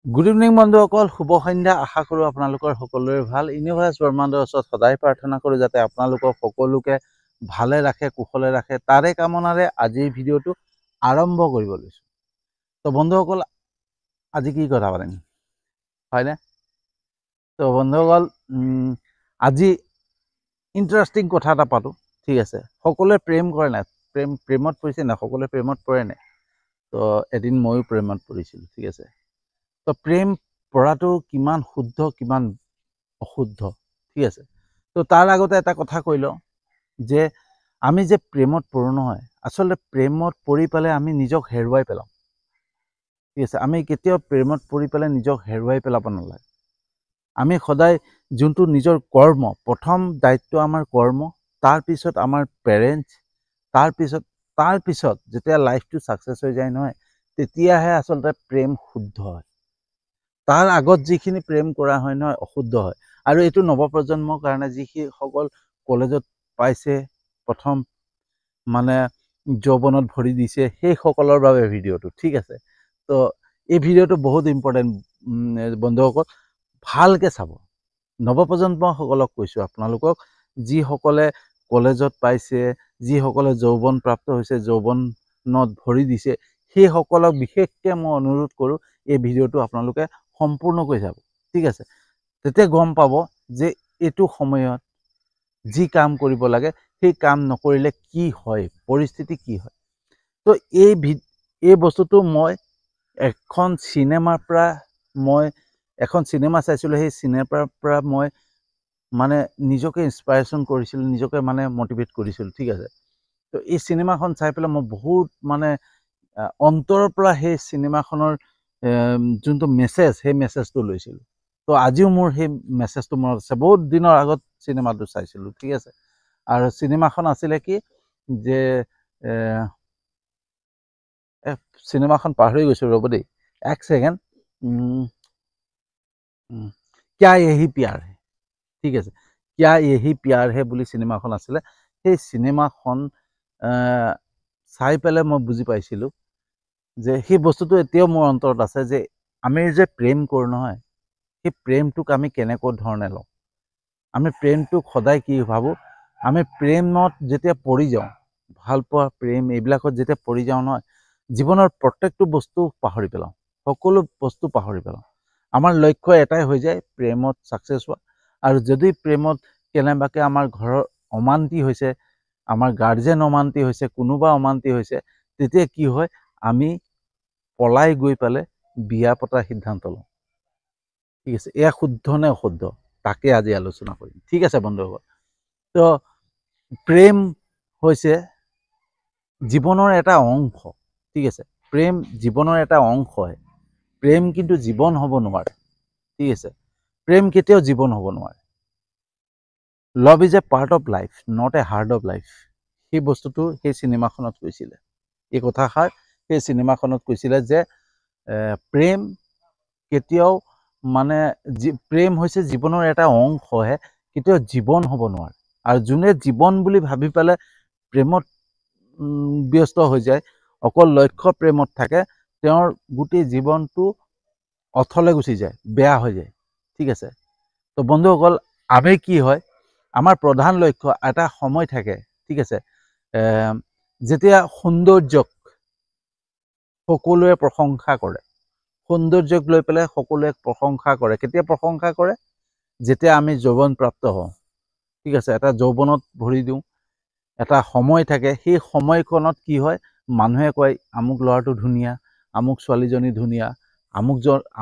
Good evening বন্ধুসকল, শুভ সন্ধ্যা। আশা কৰোঁ আপোনালোকৰ সকলোৰে ভাল। ইউনিভাৰ্ছ ব্ৰহ্মাণ্ডৰ ওচৰত সদায় প্ৰাৰ্থনা কৰোঁ যাতে আপোনালোকক সকলোকে ভালে ৰাখে, কুশলে ৰাখে। তাৰে কামনাৰে আজিৰ ভিডিঅ'টো আৰম্ভ কৰিব লৈছোঁ। তো বন্ধুসকল, আজি কি কথা পাতিম হয়নে? তো বন্ধুসকল, আজি ইণ্টাৰেষ্টিং কথা এটা পাতোঁ। ঠিক আছে, সকলোৱে প্ৰেম কৰে নাই? প্ৰেমত পৰিছে নাই? সকলোৱে প্ৰেমত পৰে নাই? তো এদিন ময়ো প্ৰেমত পৰিছিলোঁ। ঠিক আছে, তো প্ৰেম পৰাটো কিমান শুদ্ধ কিমান অশুদ্ধ, ঠিক আছে। তো তাৰ আগতে এটা কথা কৈ লওঁ যে আমি যে প্ৰেমত পৰোঁ নহয়, আচলতে প্ৰেমত পৰি পেলাই আমি নিজক হেৰুৱাই পেলাওঁ। ঠিক আছে, আমি কেতিয়াও প্ৰেমত পৰি পেলাই নিজক হেৰুৱাই পেলাব নালাগে। আমি সদায় যোনটো নিজৰ কৰ্ম, প্ৰথম দায়িত্ব আমাৰ কৰ্ম, তাৰপিছত আমাৰ পেৰেণ্টছ, তাৰপিছত যেতিয়া লাইফটো ছাকচেছ হৈ যায় নহয়, তেতিয়াহে আচলতে প্ৰেম শুদ্ধ হয়। তাৰ আগত যিখিনি প্ৰেম কৰা হয় নহয়, অশুদ্ধ হয়। আৰু এইটো নৱপ্ৰজন্মৰ কাৰণে, যিসকল কলেজত পাইছে, প্ৰথম মানে যৌৱনত ভৰি দিছে, সেইসকলৰ বাবে ভিডিঅ'টো। ঠিক আছে, তো এই ভিডিঅ'টো বহুত ইম্পৰ্টেণ্ট বন্ধুসকল, ভালকৈ চাব। নৱপ্ৰজন্মসকলক কৈছোঁ, আপোনালোকক যিসকলে কলেজত পাইছে, যিসকলে যৌৱন প্ৰাপ্ত হৈছে, যৌৱনত ভৰি দিছে, সেইসকলক বিশেষকৈ মই অনুৰোধ কৰোঁ এই ভিডিঅ'টো আপোনালোকে সম্পূৰ্ণকৈ চাব। ঠিক আছে, তেতিয়া গম পাব যে এইটো সময়ত যি কাম কৰিব লাগে সেই কাম নকৰিলে কি হয়, পৰিস্থিতি কি হয়। তো এই বস্তুটো মই এখন চিনেমাৰ পৰা এখন চিনেমা চাইছিলোঁ। সেই চিনেমাৰ পৰা মই মানে নিজকে ইনস্পাইৰেশ্যন কৰিছিলোঁ, নিজকে মানে মটিভেট কৰিছিলোঁ। ঠিক আছে, তো এই চিনেমাখন চাই পেলাই মই বহুত মানে অন্তৰৰ পৰা সেই চিনেমাখনৰ যোনটো মেছেজ, সেই মেছেজটো লৈছিলোঁ। তো আজিও মোৰ সেই মেছেজটো মনত আছে। বহুত দিনৰ আগত চিনেমাটো চাইছিলোঁ। ঠিক আছে, আৰু চিনেমাখন আছিলে কি যে চিনেমাখন পাহৰি গৈছোঁ, ৰ'ব দেই এক ছেকেণ্ড। ক্যা য়েহি প্যাৰ হে। ঠিক আছে, ক্যা য়েহি প্যাৰ হে বুলি চিনেমাখন আছিলে। সেই চিনেমাখন চাই পেলাই মই বুজি পাইছিলোঁ যে সেই বস্তুটো এতিয়াও মোৰ অন্তৰত আছে, যে আমি যে প্ৰেম কৰোঁ নহয়, সেই প্ৰেমটোক আমি কেনেকুৱা ধৰণে লওঁ। আমি প্ৰেমটোক সদায় কি ভাবোঁ, আমি প্ৰেমত যেতিয়া পৰি যাওঁ, ভালপোৱা প্ৰেম এইবিলাকত যেতিয়া পৰি যাওঁ নহয়, জীৱনৰ প্ৰত্যেকটো বস্তু পাহৰি পেলাওঁ, সকলো বস্তু পাহৰি পেলাওঁ। আমাৰ লক্ষ্য এটাই হৈ যায়, প্ৰেমত ছাকচেছ হোৱা। আৰু যদি প্ৰেমত কেনেবাকৈ আমাৰ ঘৰৰ অমান্তি হৈছে, আমাৰ গাৰ্জেন অমান্তি হৈছে, কোনোবা অমান্তি হৈছে, তেতিয়া কি হয়, আমি পলাই গৈ পেলাই বিয়া পতাৰ সিদ্ধান্ত লওঁ। ঠিক আছে, এয়া শুদ্ধ নে অশুদ্ধ, তাকে আজি আলোচনা কৰিম। ঠিক আছে বন্ধুসকল, তো প্ৰেম হৈছে জীৱনৰ এটা অংশ। ঠিক আছে, প্ৰেম জীৱনৰ এটা অংশ হয়। প্ৰেম কিন্তু জীৱন হ'ব নোৱাৰে। ঠিক আছে, প্ৰেম কেতিয়াও জীৱন হ'ব নোৱাৰে। Love is a part of life, not a heart of life. সেই বস্তুটো সেই চিনেমাখনত কৈছিলে। এই কথাষাৰ সেই চিনেমাখনত কৈছিলে যে প্ৰেম কেতিয়াও মানে প্ৰেম হৈছে জীৱনৰ এটা অংশহে, কেতিয়াও জীৱন হ'ব নোৱাৰে। আৰু যোনে জীৱন বুলি ভাবি পেলাই প্ৰেমত ব্যস্ত হৈ যায়, অকল লক্ষ্য প্ৰেমত থাকে, তেওঁৰ গোটেই জীৱনটো অথলে গুচি যায়, বেয়া হৈ যায়। ঠিক আছে, তো বন্ধুসকল, আমি কি হয়, আমাৰ প্ৰধান লক্ষ্য এটা সময় থাকে। ঠিক আছে, যেতিয়া সৌন্দৰ্যক সকলোৱে প্ৰশংসা কৰে, সৌন্দৰ্যক লৈ পেলাই সকলোৱে প্ৰশংসা কৰে। কেতিয়া প্ৰশংসা কৰে? যেতিয়া আমি যৌৱন প্ৰাপ্ত হওঁ। ঠিক আছে, এটা যৌৱনত ভৰি দিওঁ, এটা সময় থাকে। সেই সময়খনত কি হয়, মানুহে কয় আমুক ল'ৰাটো ধুনীয়া, আমুক ছোৱালীজনী ধুনীয়া,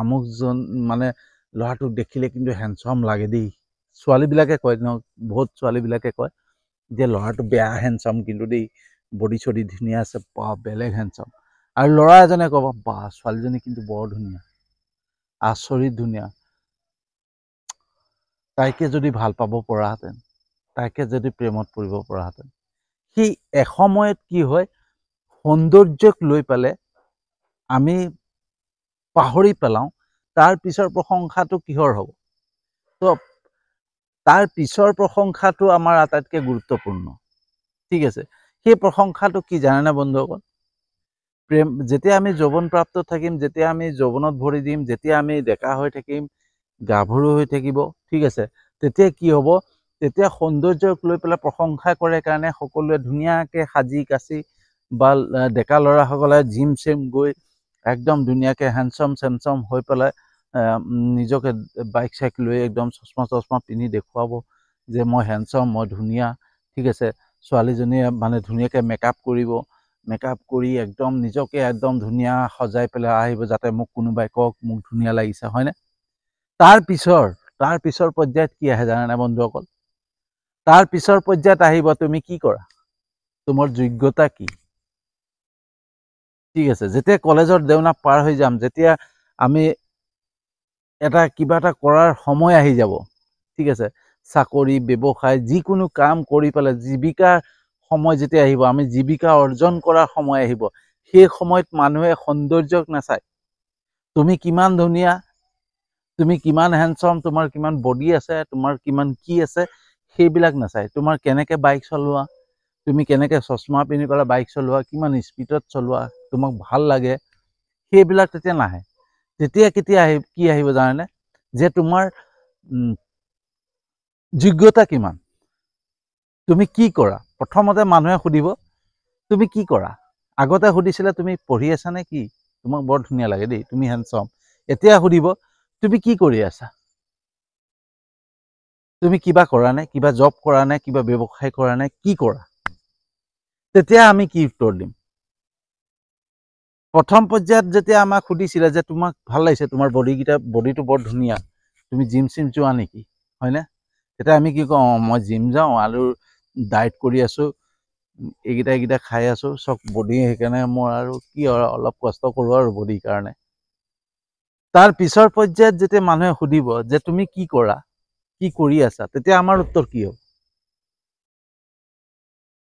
আমুকজন মানে ল'ৰাটোক দেখিলে কিন্তু হেণ্ডচাম লাগে দেই। ছোৱালীবিলাকে কয় ন, বহুত ছোৱালীবিলাকে কয় যে ল'ৰাটো বেয়া হেণ্ডচাম কিন্তু দেই, বডি চডি ধুনীয়া আছে, বা বেলেগ হেণ্ডচাম। আৰু ল'ৰা এজনে ক'ব, বা ছোৱালীজনী কিন্তু বৰ ধুনীয়া, আচৰিত ধুনীয়া, তাইকে যদি ভাল পাব পৰাহেঁতেন, তাইকে যদি প্ৰেমত পৰিব পৰাহেঁতেন। সেই এসময়ত কি হয়, সৌন্দৰ্যক লৈ পেলাই আমি পাহৰি পেলাওঁ তাৰ পিছৰ প্ৰশংসাটো কিহৰ হ'ব। তো তাৰ পিছৰ প্ৰশংসাটো আমাৰ আটাইতকৈ গুৰুত্বপূৰ্ণ। ঠিক আছে, সেই প্ৰশংসাটো কি জানেনে বন্ধুসকল? প্ৰেম যেতিয়া আমি যৌৱনপ্ৰাপ্ত থাকিম, যেতিয়া আমি যৌৱনত ভৰি দিম, যেতিয়া আমি ডেকা হৈ থাকিম, গাভৰু হৈ থাকিব, ঠিক আছে, তেতিয়া কি হ'ব, তেতিয়া সৌন্দৰ্যক লৈ পেলাই প্ৰশংসা কৰে কাৰণে সকলোৱে ধুনীয়াকৈ সাজি কাচি বা ডেকা ল'ৰাসকলে জিম চিম গৈ একদম ধুনীয়াকৈ হেণ্ডচম হৈ পেলাই নিজকে বাইক চাইক লৈ একদম চশমা পিন্ধি দেখুৱাব যে মই হেণ্ডচম, মই ধুনীয়া, ঠিক আছে। ছোৱালীজনীয়ে মানে ধুনীয়াকৈ মেকআপ কৰিব, মেকআপ কৰি একদম নিজকে একদম ধুনীয়া সজাই পেলাই আহিব যাতে মোক কোনোবাই কওক মোক ধুনীয়া লাগিছে, হয়নে? তাৰ পিছৰ পৰ্যায়ত কি আহে জানেনে বন্ধুসকল? তাৰ পিছৰ পৰ্যায়ত আহিব তুমি কি কৰা, তোমাৰ যোগ্যতা কি, ঠিক আছে। যেতিয়া কলেজৰ দেওনা পাৰ হৈ যাম, যেতিয়া আমি কিবা এটা কৰাৰ সময় আহি যাব, ঠিক আছে, চাকৰি ব্যৱসায় যিকোনো কাম কৰি পেলাই জীৱিকাৰ সময় যেতিয়া আহিব, আমি জীৱিকা অৰ্জন কৰাৰ সময় আহিব, সেই সময়ত মানুহে সৌন্দৰ্যক নাচায়, তুমি কিমান ধুনীয়া, তুমি কিমান হেণ্ডচম, তোমাৰ কিমান বডি আছে, তোমাৰ কিমান কি আছে, সেইবিলাক নাচায়। তোমাৰ কেনেকৈ বাইক চলোৱা, তুমি কেনেকৈ চশমা পিন্ধি পেলাই বাইক চলোৱা, কিমান স্পীডত চলোৱা, তোমাক ভাল লাগে, সেইবিলাক তেতিয়া নাহে। তেতিয়া কেতিয়া কি আহিব জানেনে? যে তোমাৰ যোগ্যতা কিমান, তুমি কি কৰা। প্ৰথমতে মানুহে সুধিব তুমি কি কৰা। আগতে সুধিছিলে তুমি পঢ়ি আছা নে কি, তোমাক বৰ ধুনীয়া লাগে দেই, তুমি হেণ্ডচম। এতিয়া সুধিব তুমি কি কৰি আছা, তুমি কিবা কৰা নে, কিবা জব কৰা নে, কিবা ব্যৱসায় কৰা নে, কি কৰা। তেতিয়া আমি কি উত্তৰ দিম? প্ৰথম পৰ্যায়ত যেতিয়া আমাক সুধিছিলে যে তোমাক ভাল লাগিছে, তোমাৰ বডিটো বৰ ধুনীয়া, তুমি জিম চিম যোৱা নেকি, হয়নে? তেতিয়া আমি কি কওঁ, মই জিম যাওঁ আৰু ডায়েট কৰি আছোঁ, এইকেইটা খাই আছোঁ, চব বডি, সেইকাৰণে মই আৰু কি অলপ কষ্ট কৰোঁ আৰু বডিৰ কাৰণে। তাৰ পিছৰ পৰ্যায়ত যেতিয়া মানুহে সুধিব যে তুমি কি কৰা, কি কৰি আছা, তেতিয়া আমাৰ উত্তৰ কি হ'ব?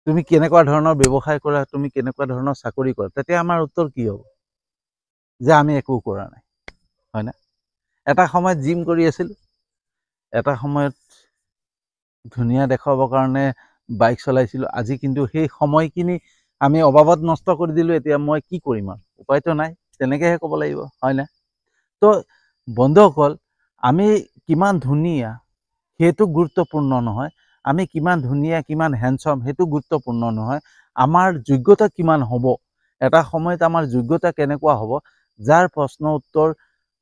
তুমি কেনেকুৱা ধৰণৰ ব্যৱসায় কৰা, তুমি কেনেকুৱা ধৰণৰ চাকৰি কৰা, তেতিয়া আমাৰ উত্তৰ কি হ'ব? যে আমি একো কৰা নাই, হয়নে? এটা সময়ত জিম কৰি আছিলোঁ, এটা সময়ত ধুনীয়া দেখুৱাবৰ কাৰণে বাইক চলাইছিলোঁ, আজি কিন্তু সেই সময়খিনি আমি অবাবত নষ্ট কৰি দিলোঁ। এতিয়া মই কি কৰিম আৰু, উপায়তো নাই, তেনেকৈহে ক'ব লাগিব, হয়নে? তো বন্ধুসকল, আমি কিমান ধুনীয়া সেইটো গুৰুত্বপূৰ্ণ নহয়, আমি কিমান ধুনীয়া কিমান হেণ্ডচম সেইটো গুৰুত্বপূৰ্ণ নহয়, আমাৰ যোগ্যতা কিমান হ'ব, এটা সময়ত আমাৰ যোগ্যতা কেনেকুৱা হ'ব, যাৰ প্ৰশ্ন উত্তৰ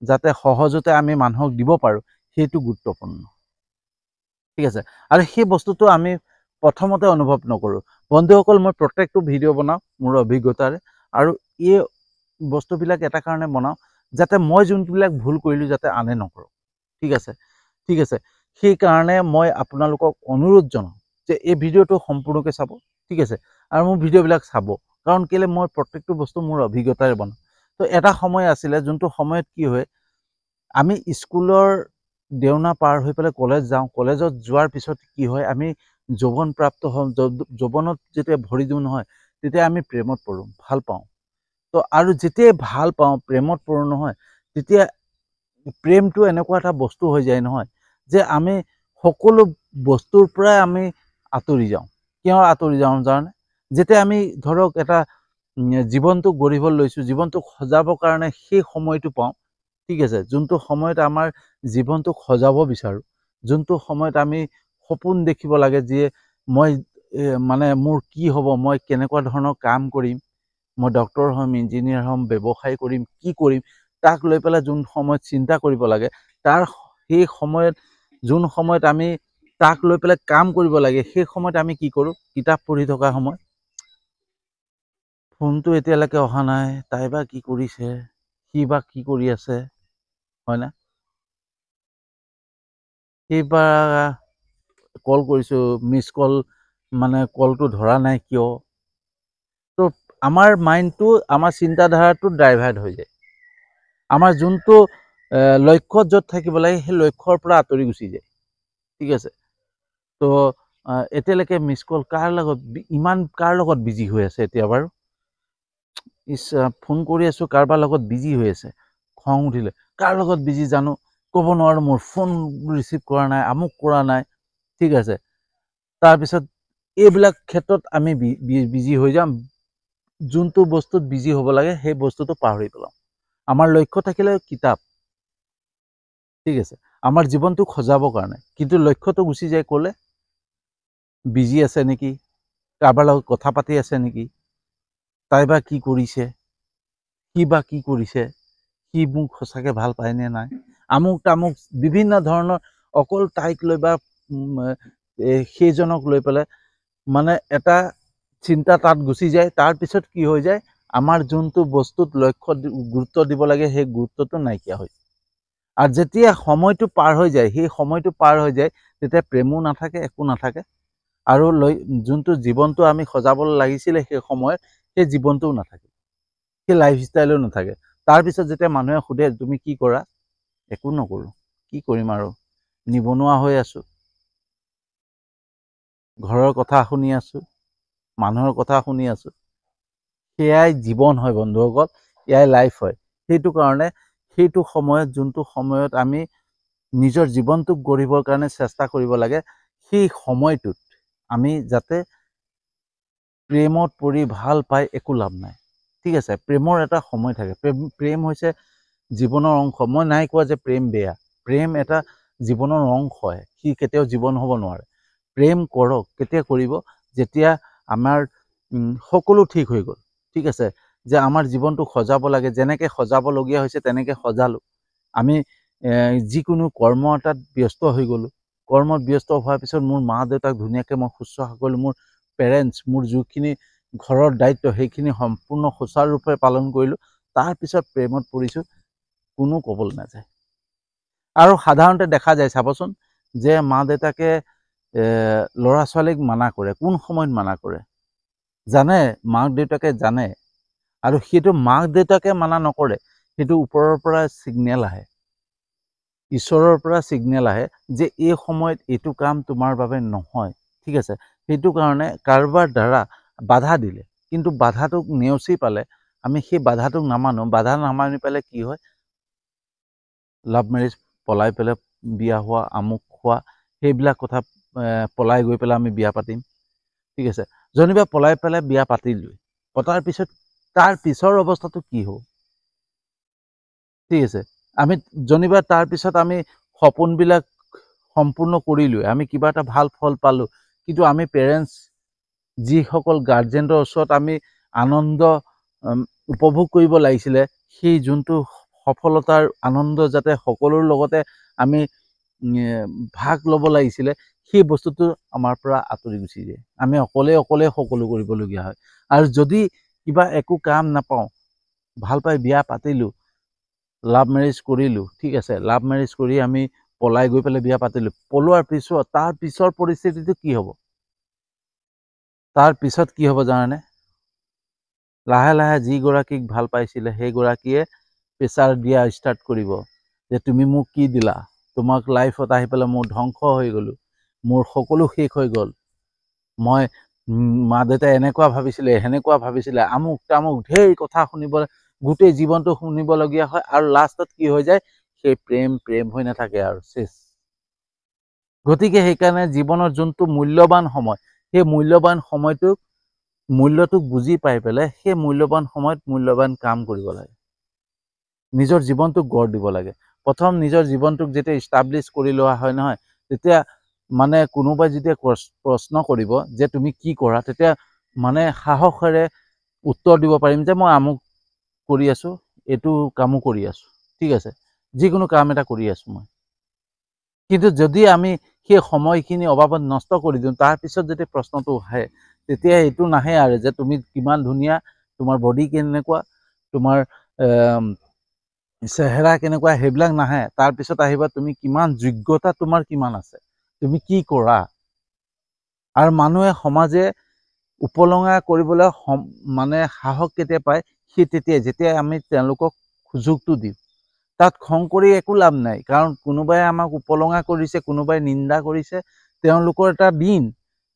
যাতে সহজতে আমি মানুহক দিব পাৰোঁ, সেইটো গুৰুত্বপূৰ্ণ, ঠিক আছে। আৰু সেই বস্তুটো আমি প্ৰথমতে অনুভৱ নকৰোঁ। বন্ধুসকল, মই প্ৰত্যেকটো ভিডিঅ' বনাওঁ মোৰ অভিজ্ঞতাৰে, আৰু এই বস্তুবিলাক এটা কাৰণে বনাওঁ যাতে মই যোনবিলাক ভুল কৰিলোঁ যাতে আনে নকৰক, ঠিক আছে, ঠিক আছে। সেইকাৰণে মই আপোনালোকক অনুৰোধ জনাওঁ যে এই ভিডিঅ'টো সম্পূৰ্ণকৈ চাব, ঠিক আছে, আৰু মোৰ ভিডিঅ'বিলাক চাব, কাৰণ কেলৈ মই প্ৰত্যেকটো বস্তু মোৰ অভিজ্ঞতাৰে বনাওঁ। তো এটা সময় আছিলে যোনটো সময়ত কি হয়, আমি স্কুলৰ দেওনা পাৰ হৈ পেলাই কলেজ যাওঁ, কলেজত যোৱাৰ পিছত কি হয়, আমি যৌৱনপ্ৰাপ্ত হওঁ, যৌৱনত যেতিয়া ভৰি দিওঁ নহয়, তেতিয়া আমি প্ৰেমত পৰোঁ, ভাল পাওঁ। তো আৰু যেতিয়াই ভাল পাওঁ, প্ৰেমত পৰোঁ নহয়, তেতিয়া প্ৰেমটো এনেকুৱা এটা বস্তু হৈ যায় নহয় যে আমি সকলো বস্তুৰ পৰাই আমি আঁতৰি যাওঁ। কিয় আঁতৰি যাওঁ জানে? যেতিয়া আমি ধৰক এটা জীৱনটো গঢ়িব লৈছোঁ, জীৱনটোক সজাবৰ কাৰণে সেই সময়টো পাওঁ, ঠিক আছে, যোনটো সময়ত আমাৰ জীৱনটোক সজাব বিচাৰোঁ, যোনটো সময়ত আমি সপোন দেখিব লাগে যে মই মানে মোৰ কি হ'ব, মই কেনেকুৱা ধৰণৰ কাম কৰিম, মই ডক্টৰ হ'ম, ইঞ্জিনিয়াৰ হ'ম, ব্যৱসায় কৰিম, কি কৰিম, তাক লৈ পেলাই যোন সময়ত চিন্তা কৰিব লাগে, তাৰ সেই সময়ত যোন সময়ত আমি তাক লৈ পেলাই কাম কৰিব লাগে, সেই সময়ত আমি কি কৰোঁ, কিতাপ পঢ়ি থকা সময়, ফোনটো এতিয়ালৈকে অহা নাই, তাই বা কি কৰিছে, সি বা কি কৰি আছে, হয়নে? সেইবাৰ কল কৰিছোঁ, মিছ কল, মানে কলটো ধৰা নাই কিয়? তো আমাৰ মাইণ্ডটো, আমাৰ চিন্তাধাৰাটো ডাইভাৰ্ট হৈ যায়, আমাৰ যোনটো লক্ষ্যত য'ত থাকিব লাগে সেই লক্ষ্যৰ পৰা আঁতৰি গুচি যায়, ঠিক আছে। তো এতিয়ালৈকে মিছ কল কাৰ লগত, ইমান কাৰ লগত বিজি হৈ আছে এতিয়া বাৰু, ফোন কৰি আছোঁ কাৰোবাৰ লগত বিজি হৈ আছে, খং উঠিলে, কাৰ লগত বিজি জানো, ক'ব নোৱাৰোঁ, মোৰ ফোন ৰিচিভ কৰা নাই, আমুক কৰা নাই, ঠিক আছে। তাৰপিছত এইবিলাক ক্ষেত্ৰত আমি বিজি হৈ যাম, যোনটো বস্তুত বিজি হ'ব লাগে সেই বস্তুটো পাহৰি পেলাওঁ। আমাৰ লক্ষ্য থাকিলে কিতাপ, ঠিক আছে, আমাৰ জীৱনটোক সজাবৰ কাৰণে, কিন্তু লক্ষ্যটো গুচি যায় ক'লে? বিজি আছে নেকি, কাৰোবাৰ লগত কথা পাতি আছে নেকি, তাই বা কি কৰিছে, সি বা কি কৰিছে, সি মোক সঁচাকৈ ভাল পায়নে নাই, আমুক তামুক বিভিন্ন ধৰণৰ, অকল তাইক লৈ বা সেইজনক লৈ পেলাই মানে এটা চিন্তা তাত গুচি যায়। তাৰপিছত কি হৈ যায়, আমাৰ যোনটো বস্তুত লক্ষ্য গুৰুত্ব দিব লাগে সেই গুৰুত্বটো নাইকিয়া হয়। আৰু যেতিয়া সময়টো পাৰ হৈ যায়, সেই সময়টো পাৰ হৈ যায়, তেতিয়া প্ৰেমো নাথাকে, একো নাথাকে। আৰু যোনটো জীৱনটো আমি সজাব লাগিছিলে সেই সময়ত, সেই জীৱনটোও নাথাকে, সেই লাইফষ্টাইলো নাথাকে। তাৰপিছত যেতিয়া মানুহে সোধে তুমি কি কৰা, একো নকৰোঁ, কি কৰিম আৰু, নিবনুৱা হৈ আছোঁ, ঘৰৰ কথা শুনি আছোঁ, মানুহৰ কথা শুনি আছোঁ। সেয়াই জীৱন হয় বন্ধুসকল, এয়াই লাইফ হয়। সেইটো কাৰণে সেইটো সময়ত, যোনটো সময়ত আমি নিজৰ জীৱনটোক গঢ়িবৰ কাৰণে চেষ্টা কৰিব লাগে, সেই সময়টোত আমি যাতে প্ৰেমত পৰি ভাল পাই একো লাভ নাই, ঠিক আছে। প্ৰেমৰ এটা সময় থাকে। প্ৰেম হৈছে জীৱনৰ অংশ। মই নাই কোৱা যে প্ৰেম বেয়া, প্ৰেম এটা জীৱনৰ অংশ হয়, সি কেতিয়াও জীৱন হ'ব নোৱাৰে। প্ৰেম কৰক, কেতিয়া কৰিব, যেতিয়া আমাৰ সকলো ঠিক হৈ গ'ল, ঠিক আছে, যে আমাৰ জীৱনটো সজাব লাগে, যেনেকৈ সজাবলগীয়া হৈছে তেনেকৈ সজালোঁ। আমি যিকোনো কৰ্ম এটাত ব্যস্ত হৈ গ'লোঁ, কৰ্মত ব্যস্ত হোৱাৰ পিছত মোৰ মা দেউতাক ধুনীয়াকৈ মই শুশ্ৰূষা কৰিলোঁ, মোৰ পেৰেণ্টছ, মোৰ যিখিনি ঘৰৰ দায়িত্ব সেইখিনি সম্পূৰ্ণ সুচাৰুৰূপে পালন কৰিলোঁ। তাৰপিছত প্ৰেমত পৰিছোঁ, কোনো ক'বলৈ নাযায়। আৰু সাধাৰণতে দেখা যায়, চাবচোন, যে মা দেউতাকে ল'ৰা ছোৱালীক মানা কৰে। কোন সময়ত মানা কৰে জানে? মাক দেউতাকে জানে। আৰু সেইটো মাক দেউতাকে মানা নকৰে, সেইটো ওপৰৰ পৰা ছিগনেল আহে, ঈশ্বৰৰ পৰা ছিগনেল আহে যে এই সময়ত এইটো কাম তোমাৰ বাবে নহয়, ঠিক আছে। সেইটো কাৰণে কাৰোবাৰ দ্বাৰা বাধা দিলে, কিন্তু বাধাটোক নেওচি পালে আমি সেই বাধাটোক নামানো। বাধা নামানি পেলাই কি হয়, লাভ মেৰেজ, পলাই পেলাই বিয়া হোৱা, আমুক খোৱা, সেইবিলাক কথা পলাই গৈ পেলাই আমি বিয়া পাতিম, ঠিক আছে। যেনিবা পলাই পেলাই বিয়া পাতিলোঁ, পতাৰ পিছত তাৰ পিছৰ অৱস্থাটো কি হ'ব, ঠিক আছে। আমি যেনিবা তাৰপিছত আমি সপোনবিলাক সম্পূৰ্ণ কৰিলোঁ, আমি কিবা এটা ভাল ফল পালোঁ, কিন্তু আমি পেৰেণ্টছ, যিসকল গাৰ্জেনৰ ওচৰত আমি আনন্দ উপভোগ কৰিব লাগিছিলে, সেই যোনটো সফলতাৰ আনন্দ যাতে সকলোৰ লগতে আমি ভাগ ল'ব লাগিছিলে, সেই বস্তুটো আমাৰ পৰা আঁতৰি গুচি যায়। আমি অকলে সকলো কৰিবলগীয়া হয়। আৰু যদি কিবা একো কাম নাপাওঁ, ভাল পাই বিয়া পাতিলোঁ, লাভ মেৰেজ কৰিলোঁ, ঠিক আছে, লাভ মেৰেজ কৰি আমি পলাই গৈ পেলাই বিয়া পাতিলোঁ, পলোৱাৰ পিছত তাৰ পিছৰ পৰিস্থিতিটো কি হ'ব? তাৰ পিছত কি হ'ব জানেনে? লাহে লাহে যিগৰাকীক ভাল পাইছিলে সেইগৰাকীয়ে প্ৰেছাৰ দিয়া ষ্টাৰ্ট কৰিব যে তুমি মোক কি দিলা, তোমাক লাইফত আহি পেলাই মোৰ ধ্বংস হৈ গ'লোঁ, মোৰ সকলো শেষ হৈ গ'ল, মই মা দেউতাই এনেকুৱা ভাবিছিলে, সেনেকুৱা ভাবিছিলে, আমুক তামুক ঢেৰ কথা শুনিব, গোটেই জীৱনটো শুনিবলগীয়া হয়। আৰু লাষ্টত কি হৈ যায়, সেই প্ৰেম হৈ নাথাকে আৰু শেষ। গতিকে সেইকাৰণে জীৱনৰ যোনটো মূল্যৱান সময়, সেই মূল্যৱান সময়টোক মূল্যটোক বুজি পাই পেলাই সেই মূল্যৱান সময়ত মূল্যৱান কাম কৰিব লাগে, নিজৰ জীৱনটোক গঢ় দিব লাগে। প্ৰথম নিজৰ জীৱনটোক যেতিয়া ইষ্টাব্লিছ কৰি লোৱা হয় নহয়, তেতিয়া মানে কোনোবাই যেতিয়া প্ৰশ্ন কৰিব যে তুমি কি কৰা, তেতিয়া মানে সাহসেৰে উত্তৰ দিব পাৰিম যে মই আমুক কৰি আছোঁ, এইটো কামো কৰি আছোঁ, ঠিক আছে, যিকোনো কাম এটা কৰি আছোঁ মই। কিন্তু যদি আমি সেই সময়খিনি অবাবত নষ্ট কৰি দিওঁ, তাৰপিছত যদি প্ৰশ্নটো আহে, তেতিয়া এইটো নাহে আৰু যে তুমি কিমান ধুনীয়া, তোমাৰ বডি কেনেকুৱা, তোমাৰ চেহেৰা কেনেকুৱা, সেইবিলাক নাহে। তাৰপিছত আহিব তুমি কিমান যোগ্যতা, তোমাৰ কিমান আছে, তুমি কি কৰা। আৰু মানুহে, সমাজে উপলঙা কৰিবলৈ মানে সাহস কেতিয়া পায়, সেই তেতিয়াই যেতিয়া আমি তেওঁলোকক সুযোগটো দিওঁ। তাত খং কৰি একো লাভ নাই, কাৰণ কোনোবাই আমাক উপলঙা কৰিছে, কোনোবাই নিন্দা কৰিছে, তেওঁলোকৰ এটা দিন,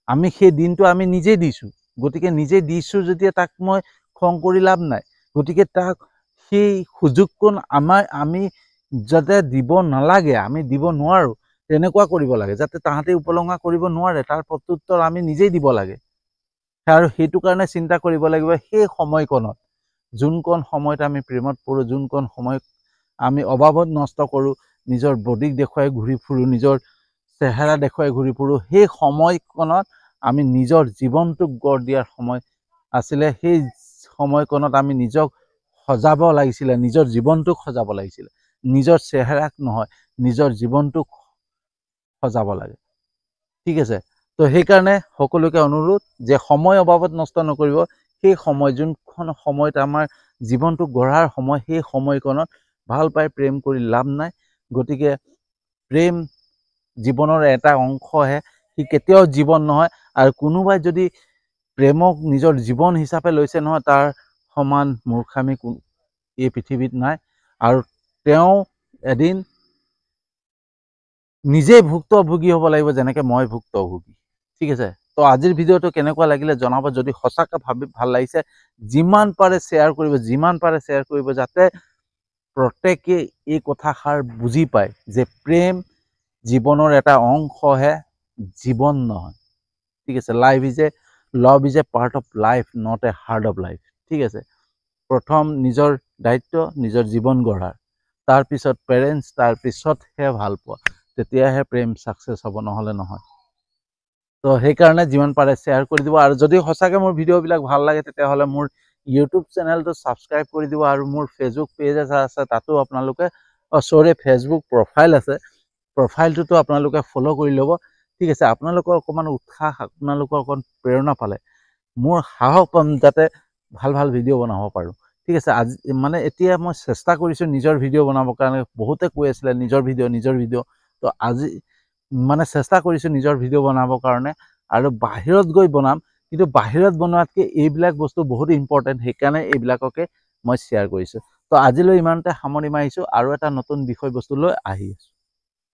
আমি সেই দিনটো আমি নিজেই দিছোঁ। গতিকে নিজে দিছোঁ যেতিয়া তাক মই খং কৰি লাভ নাই। গতিকে তাক সেই সুযোগকণ আমি যাতে দিব নালাগে, আমি দিব নোৱাৰোঁ, তেনেকুৱা কৰিব লাগে, যাতে তাহাঁতে উপলঙা কৰিব নোৱাৰে, তাৰ প্ৰত্যুত্তৰ আমি নিজেই দিব লাগে। আৰু সেইটো কাৰণে চিন্তা কৰিব লাগিব সেই সময়কণত যোনকণ সময়ত আমি প্ৰেমত পৰোঁ, যোনকণ সময়ত আমি অবাবত নষ্ট কৰোঁ, নিজৰ বডিক দেখুৱাই ঘূৰি ফুৰোঁ, নিজৰ চেহেৰা দেখুৱাই ঘূৰি ফুৰোঁ, সেই সময়কণত আমি নিজৰ জীৱনটোক গঢ় দিয়াৰ সময় আছিলে। সেই সময়কণত আমি নিজক সজাব লাগিছিলে, নিজৰ জীৱনটোক সজাব লাগিছিলে, নিজৰ চেহেৰাক নহয়, নিজৰ জীৱনটোক সজাব লাগে। ঠিক আছে, তো সেইকাৰণে সকলোকে অনুৰোধ যে সময় অবাবত নষ্ট নকৰিব। সেই সময় যোনখন সময়ত আমাৰ জীৱনটো গঢ়াৰ সময়, সেই সময়কণত ভাল পাই প্ৰেম কৰি লাভ নাই। গতিকে প্ৰেম জীৱনৰ এটা অংশহে, সি কেতিয়াও জীৱন নহয়। আৰু কোনোবাই যদি প্ৰেমক নিজৰ জীৱন হিচাপে লৈছে নহয়, তাৰ সমান মূৰ্খামি এই পৃথিৱীত নাই। আৰু তেওঁ এদিন নিজেই ভুক্তভোগী হ'ব লাগিব, যেনেকৈ মই ভুক্তভোগী। ঠিক আছে, তো আজিৰ ভিডিঅ'টো কেনেকুৱা লাগিলে জনাব। যদি সঁচাকৈ ভাবি ভাল লাগিছে, যিমান পাৰে শ্বেয়াৰ কৰিব, যিমান পাৰে শ্বেয়াৰ কৰিব, যাতে প্ৰত্যেকে এই কথাষাৰ বুজি পায় যে প্ৰেম জীৱনৰ এটা অংশহে, জীৱন নহয়। ঠিক আছে, love is a part of life, not a hard of life. ঠিক আছে, প্ৰথম নিজৰ দায়িত্ব নিজৰ জীৱন গঢ়াৰ, তাৰপিছত পেৰেণ্টছ, তাৰপিছতহে ভাল পোৱা, তেতিয়াহে প্ৰেম ছাকচেছ হ'ব, নহ'লে নহয়। তো সেইকাৰণে যিমান পাৰে শ্বেয়াৰ কৰি দিব। আৰু যদি সঁচাকৈ মোৰ ভিডিঅ'বিলাক ভাল লাগে, তেতিয়াহ'লে মোৰ ইউটিউব চেনেলটো ছাবস্ক্ৰাইব কৰি দিব। আৰু মোৰ ফেচবুক পেজ আছে, তাতো আপোনালোকে ফেচবুক প্ৰফাইল আছে, প্ৰফাইলটোতো আপোনালোকে ফ'ল' কৰি ল'ব। ঠিক আছে, আপোনালোকৰ অকণমান উৎসাহ, আপোনালোকৰ অকণ প্ৰেৰণা পালে মোৰ সাহস পাম, যাতে ভাল ভাল ভিডিঅ' বনাব পাৰোঁ। ঠিক আছে, আজি এতিয়া মই চেষ্টা কৰিছোঁ নিজৰ ভিডিঅ' বনাবৰ কাৰণে। বহুতে কৈ আছিলে নিজৰ ভিডিঅ'। তো আজি চেষ্টা কৰিছোঁ নিজৰ ভিডিঅ' বনাবৰ কাৰণে। আৰু বাহিৰত গৈ বনাম, কিন্তু বাহিৰত বনোৱাতকৈ এইবিলাক বস্তু বহুত ইম্পৰ্টেণ্ট, সেইকাৰণে এইবিলাককে মই শ্বেয়াৰ কৰিছোঁ। তো আজিলৈ ইমানতে সামৰণি মাৰিছোঁ, আৰু এটা নতুন বিষয়বস্তু লৈ আহি আছোঁ।